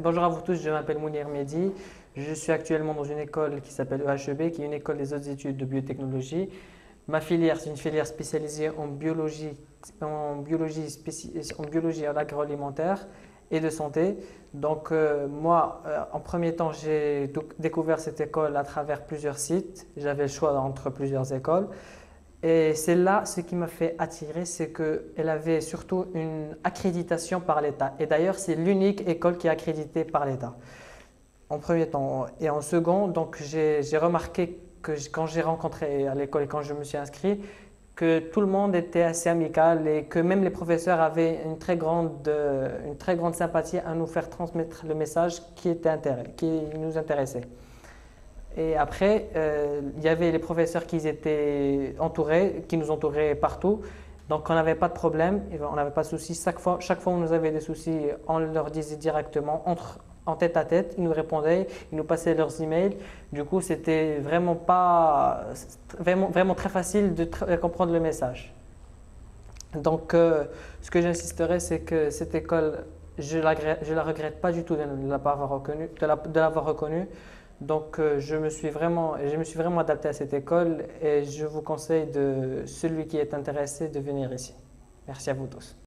Bonjour à vous tous, je m'appelle Mounir Mehdi. Je suis actuellement dans une école qui s'appelle EHEB, qui est une école des hautes études de biotechnologie. Ma filière, c'est une filière spécialisée en biologie à l'agroalimentaire et de santé. Donc moi, en premier temps, j'ai découvert cette école à travers plusieurs sites. J'avais le choix entre plusieurs écoles. Et c'est là ce qui m'a fait attirer, c'est qu'elle avait surtout une accréditation par l'État. Et d'ailleurs, c'est l'unique école qui est accréditée par l'État, en premier temps. Et en second, donc j'ai remarqué que quand j'ai rencontré à l'école et quand je me suis inscrit, que tout le monde était assez amical et que même les professeurs avaient une très grande sympathie à nous faire transmettre le message qui nous intéressait. Et après, il y avait les professeurs qui étaient entourés, qui nous entouraient partout. Donc, on n'avait pas de problème, on n'avait pas de soucis. Chaque fois où on avait des soucis, on leur disait directement, en tête à tête. Ils nous répondaient, ils nous passaient leurs emails. Du coup, c'était vraiment très facile de comprendre le message. Donc, ce que j'insisterai, c'est que cette école, je la regrette pas du tout de ne pas avoir reconnu, de l'avoir reconnue. Donc, je me suis vraiment adapté à cette école et je vous conseille celui qui est intéressé de venir ici. Merci à vous tous.